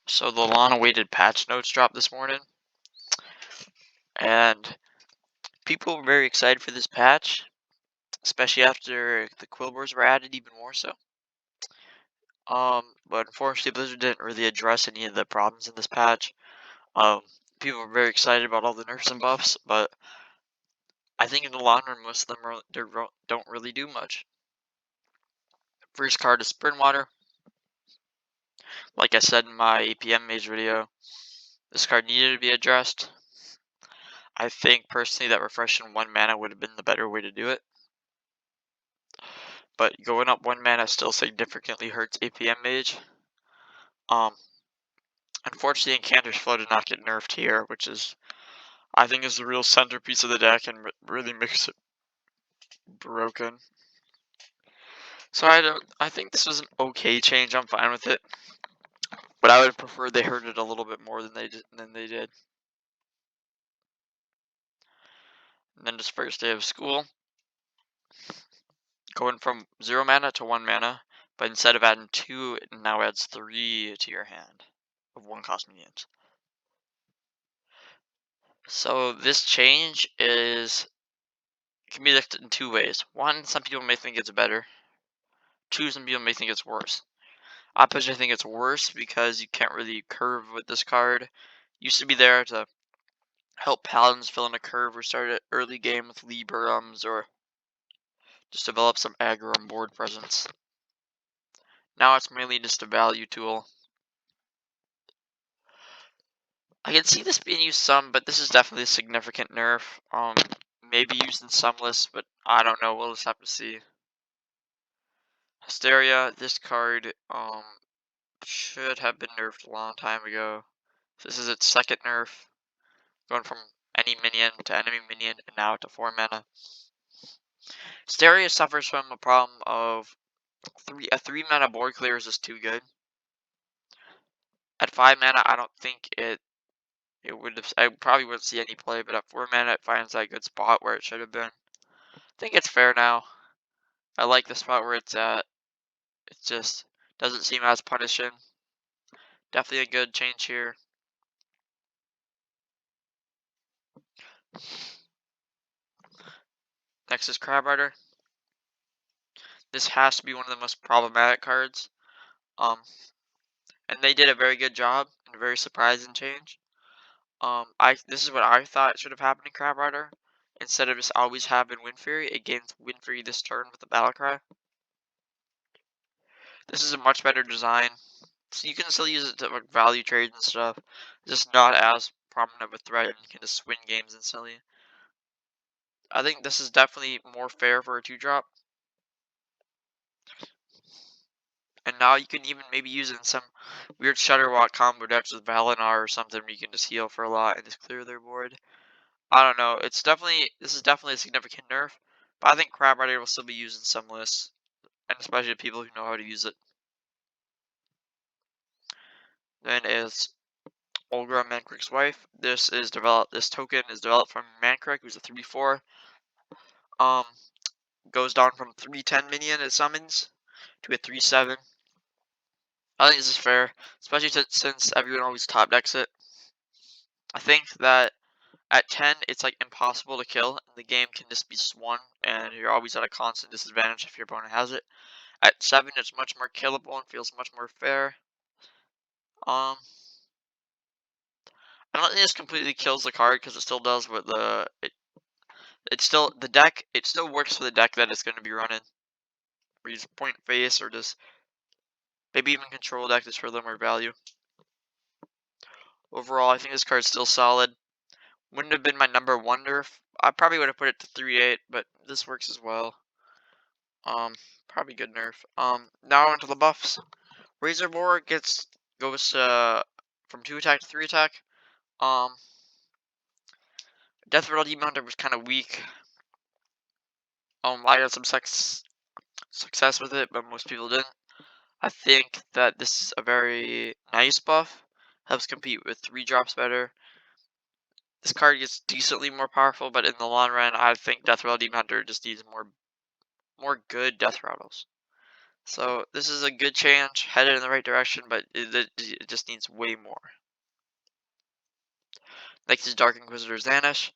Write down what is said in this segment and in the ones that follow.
So the long-awaited patch notes dropped this morning, and people were very excited for this patch, especially after the Quillboards were added even more so. But unfortunately, Blizzard didn't really address any of the problems in this patch. People were very excited about all the nerfs and buffs, but I think in the long run, most of them don't really do much. First card is Springwater. Like I said in my APM Maze video, this card needed to be addressed. I think personally that refreshing 1 mana would have been the better way to do it. But going up 1 mana still significantly hurts APM Mage. Unfortunately, Encanter's Flow did not get nerfed here, which is, I think, is the real centerpiece of the deck and really makes it broken. So I think this was an okay change. I'm fine with it, but I would prefer they hurt it a little bit more than they did. And then just first day of school, going from 0 mana to 1 mana, but instead of adding 2, it now adds 3 to your hand of 1-cost minions. So this change can be looked at in 2 ways. 1, some people may think it's better. 2, some people may think it's worse. I personally think it's worse because you can't really curve with this card. Used to be there to help paladins fill in a curve or start an early game with Librams or just develop some aggro on board presence. Now it's mainly just a value tool. I can see this being used some, but this is definitely a significant nerf. Maybe used in some lists, but I don't know. We'll just have to see. Hysteria, this card should have been nerfed a long time ago. This is its second nerf, going from any minion to enemy minion and now to 4 mana. Hysteria suffers from a problem of a 3 mana board clear is just too good. At 5 mana, I don't think it would have. I probably wouldn't see any play, but at 4 mana, it finds that good spot where it should have been. I think it's fair now. I like the spot where it's at. It just doesn't seem as punishing. Definitely a good change here. Next is Crab Rider. This has to be one of the most problematic cards. And they did a very good job and a very surprising change. This is what I thought should have happened in Crab Rider. Instead of just always having Wind Fury, it gains Wind Fury this turn with the Battle Cry. This is a much better design. So you can still use it to like value trades and stuff. It's just not as prominent of a threat, and you can just win games instantly. I think this is definitely more fair for a 2-drop. And now you can even maybe use it in some weird Shutterwalk combo decks with Valinar or something where you can just heal for a lot and just clear their board. I don't know. This is definitely a significant nerf, but I think Crab Rider will still be used in some lists, and especially people who know how to use it. Then is Olgra, Madqueens Wife. This token is developed from Mankrik, who's a 3/4. Goes down from 3/10 minion it summons to a 3/7. I think this is fair, especially since everyone always top decks it. I think that at 10, it's like impossible to kill, and the game can just be swung, and you're always at a constant disadvantage if your opponent has it. At 7, it's much more killable and feels much more fair. I don't think this completely kills the card because it still does what it still works for the deck that it's going to be running. Where you just point face or just maybe even control deck just for a little more value. Overall, I think this card's still solid. Wouldn't have been my number 1 nerf. I probably would have put it to 3/8, but this works as well. Probably good nerf. Now onto the buffs. Razorbor goes from 2 attack to 3 attack. Death Rattle Demon Hunter was kind of weak. I had some success with it, but most people didn't. I think that this is a very nice buff. Helps compete with 3-drops better. This card gets decently more powerful, but in the long run, I think Death Rattle Demon Hunter just needs more good Death Rattles. So this is a good change, headed in the right direction, but it just needs way more. Next is Dark Inquisitor Zanish.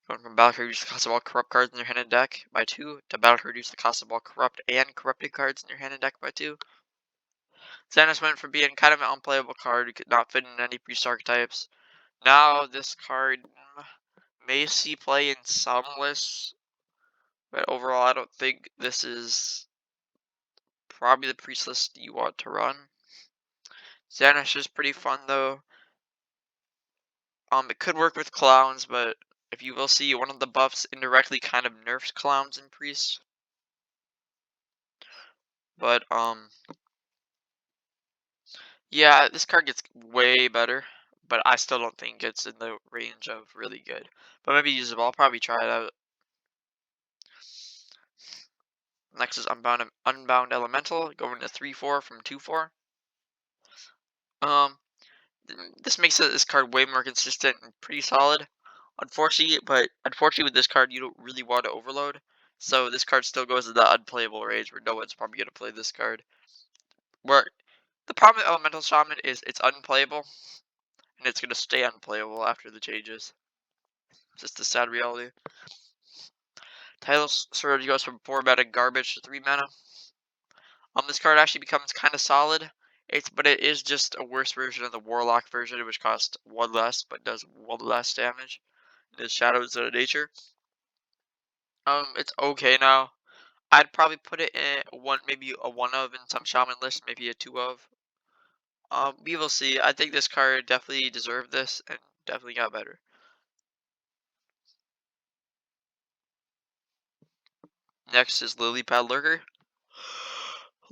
Going from Battleground, reduce the cost of all corrupt cards in your hand and deck by 2 to Battleground, reduce the cost of all corrupt and corrupted cards in your hand and deck by 2. Zanish went from being kind of an unplayable card, who could not fit in any priest archetypes. Now this card may see play in some lists, but overall I don't think this is probably the priest list you want to run. Zanish is pretty fun though. It could work with clowns, but if you will see, one of the buffs indirectly kind of nerfs clowns and priests. But yeah, this card gets way better, but I still don't think it's in the range of really good. But maybe usable. I'll probably try it out. Next is Unbound Elemental, going to 3/4 from 2/4. Um, this makes this card way more consistent and pretty solid. Unfortunately with this card, you don't really want to overload. So this card still goes in the unplayable range where no one's probably gonna play this card. Where the problem with Elemental Shaman is it's unplayable, and it's gonna stay unplayable after the changes. It's just the sad reality. Tidal Surge goes from 4 mana garbage to 3 mana. This card actually becomes kind of solid. But it is just a worse version of the Warlock version, which costs 1 less, but does 1 less damage. It is Shadows of Nature. It's okay now. I'd probably put it in maybe a 1 of in some Shaman lists, maybe a 2 of. We will see. I think this card definitely deserved this and definitely got better. Next is Lillypad Lurker.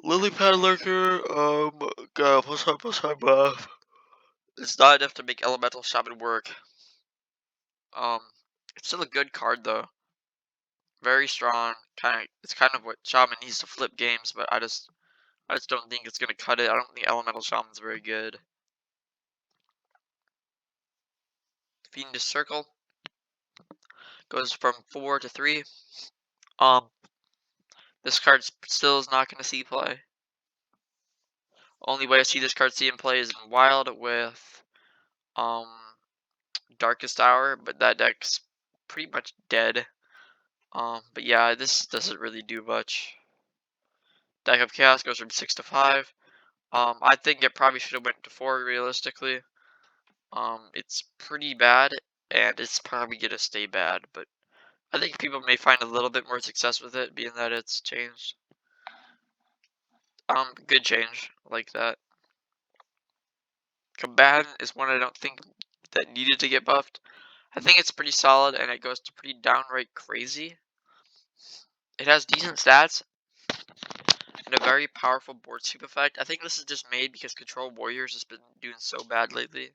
Lillypad Lurker, God, what's up, buff? It's not enough to make Elemental Shaman work. It's still a good card though. Very strong. It's kind of what Shaman needs to flip games, but I just don't think it's gonna cut it. I don't think Elemental Shaman's very good. Fiendish Circle goes from 4 to 3. Um, this card still is not gonna see play. Only way I see this card seeing play is in Wild with Darkest Hour, but that deck's pretty much dead. But yeah, this doesn't really do much. Deck of Chaos goes from 6 to 5. I think it probably should have went to 4 realistically. It's pretty bad, and it's probably gonna stay bad, but I think people may find a little bit more success with it, being that it's changed. Good change, like that. Combatant is one I don't think that needed to get buffed. I think it's pretty solid, and it goes to pretty downright crazy. It has decent stats, and a very powerful board sweep effect. I think this is just made because Control Warriors has been doing so bad lately.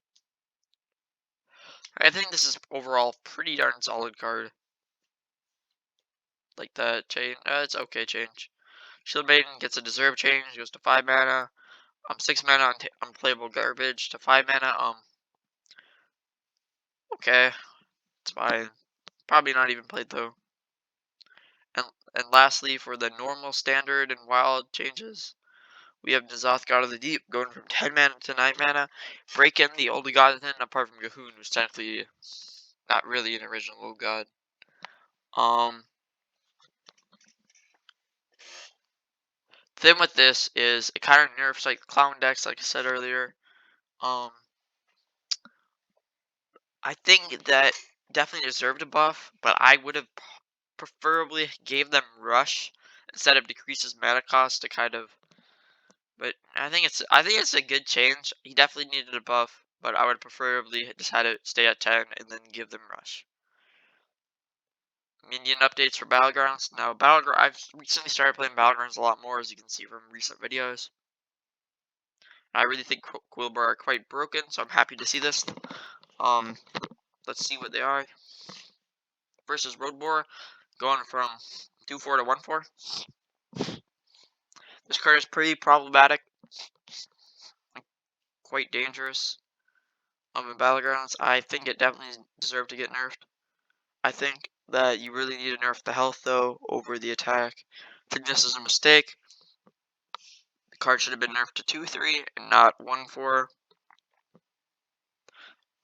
I think this is overall pretty darn solid card. Like that change, it's okay change. Shield Maiden gets a deserved change, goes to 5 mana. 6 mana on unplayable garbage to 5 mana. Okay, it's fine. Probably not even played though. And lastly, for the normal, standard, and wild changes, we have N'Zoth, God of the Deep, going from 10 mana to 9 mana. Break in the only god then, apart from Gahoon, who's technically not really an original god. Thing with this is it kind of nerfs like clown decks, like I said earlier. I think that definitely deserved a buff, but I would have preferably gave them rush instead of decreases mana cost to kind of. But I think it's a good change. He definitely needed a buff, but I would preferably just had it stay at 10 and then give them rush. Minion updates for Battlegrounds. Now I've recently started playing Battlegrounds a lot more, as you can see from recent videos. I really think Quillboard are quite broken, so I'm happy to see this. Let's see what they are. Versus Razorbor, going from 2/4 to 1/4. This card is pretty problematic, quite dangerous. In Battlegrounds, I think it definitely deserved to get nerfed. I think that you really need to nerf the health though over the attack. I think this is a mistake. card should have been nerfed to 2-3 and not 1-4.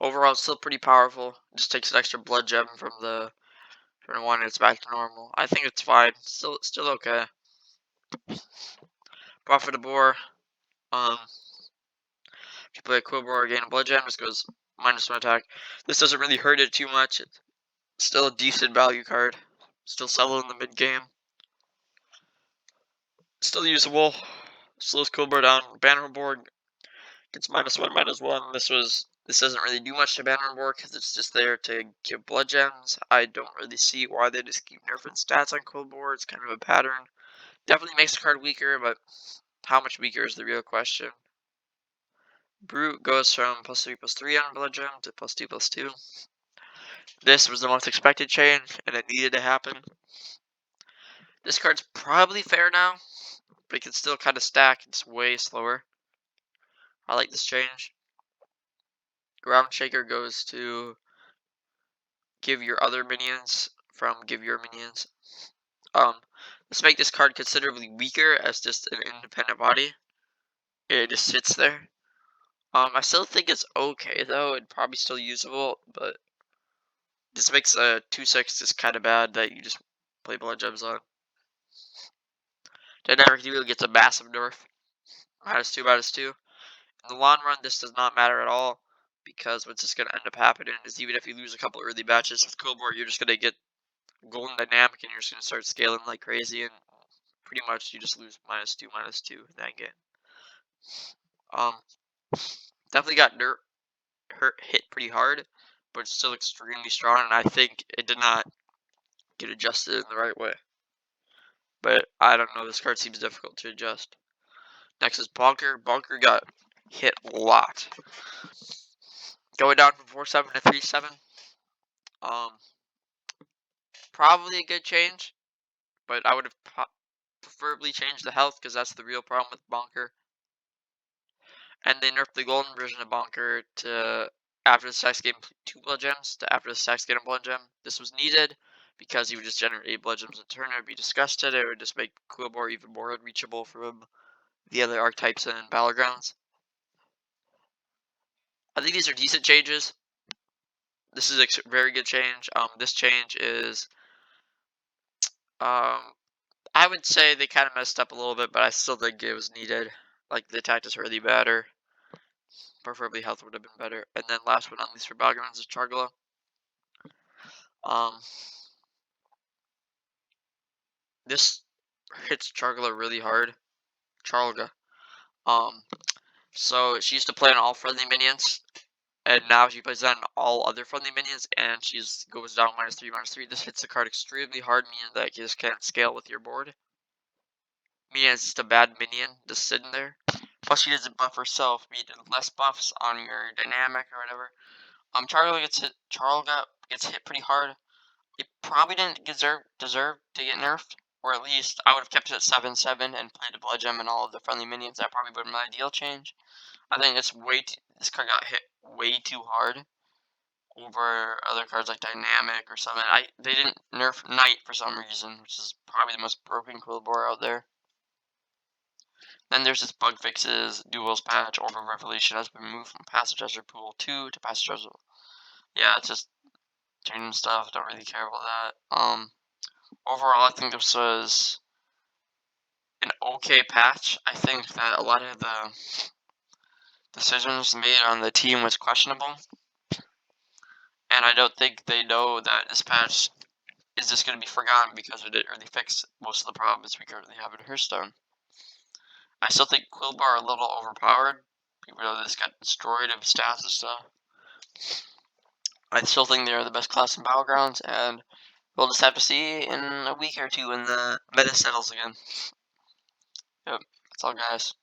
Overall, it's still pretty powerful. Just takes an extra blood gem from the turn 1 and it's back to normal. I think it's fine. Still okay. Profit a boar. If you play a Quillboard or gain a blood gem, this goes -1 attack. This doesn't really hurt it too much. It's still a decent value card. Still sell in the mid game. Still usable. Slows Quillboard down. Bannerboard gets -1/-1. This doesn't really do much to Bannerboard because it's just there to give blood gems. I don't really see why they just keep nerfing stats on Quillboard. It's kind of a pattern. Definitely makes the card weaker, but how much weaker is the real question. Brute goes from +3/+3 on blood gem to +2/+2. This was the most expected change, and it needed to happen. This card's probably fair now, but it can still kind of stack. It's way slower. I like this change. Ground Shaker goes to give your other minions from give your minions. Let's make this card considerably weaker as just an independent body. It just sits there. I still think it's okay though, and probably still usable, but this makes a 2/6 just kind of bad that you just play blood gems on. Dynamic Duel gets a massive nerf. -2/-2. In the long run, this does not matter at all, because what's just going to end up happening is even if you lose a couple early matches with Quillboard, you're just going to get golden dynamic and you're just going to start scaling like crazy, and pretty much you just lose -2/-2 in that game. Definitely got hit pretty hard, but it's still extremely strong, and I think it did not get adjusted in the right way. But I don't know, this card seems difficult to adjust. Next is Bonker. Bonker got hit a lot. Going down from 4/7 to 3/7. Probably a good change, but I would have preferably changed the health because that's the real problem with Bonker. And they nerfed the golden version of Bonker to after the stacks gain 2 blood gems to after the stacks gain a blood gem. This was needed because he would just generate 8 blood gems a turn. It would be disgusted. It would just make Quillboard even more unreachable from the other archetypes in Battlegrounds. I think these are decent changes. This is a very good change. This change is, I would say they kind of messed up a little bit, but I still think it was needed. Like, the attack is really better. Preferably health would have been better. And then last but not least for Battlegrounds is Chargala. This hits Chargala really hard. Charga. So she used to play on all friendly minions, and now she plays on all other friendly minions, and she goes down -3/-3. This hits the card extremely hard, meaning that you just can't scale with your board. Meaning it's just a bad minion just sitting there. Plus she doesn't buff herself, meaning less buffs on your dynamic or whatever. Charga gets hit pretty hard. It probably didn't deserve to get nerfed, or at least I would have kept it at 7/7 and played a blood gem and all of the friendly minions. That probably would have been my ideal change. I think it's this card got hit way too hard over other cards like Dynamic or something. They didn't nerf Knight for some reason, which is probably the most broken Quillboard out there. Then there's this bug fixes, Duels patch, Orb of Revelation has been moved from Passage Treasure Pool 2 to Passage Treasure. Yeah, it's just changing stuff, don't really care about that. Overall, I think this was an okay patch. I think that a lot of the decisions made on the team was questionable. And I don't think they know that this patch is just going to be forgotten because it didn't really fix most of the problems we currently have in Hearthstone. I still think Quillboard are a little overpowered, even though this got destroyed of stats and stuff. I still think they're the best class in Battlegrounds, and we'll just have to see in a week or two when the meta settles again. Yep, that's all, guys.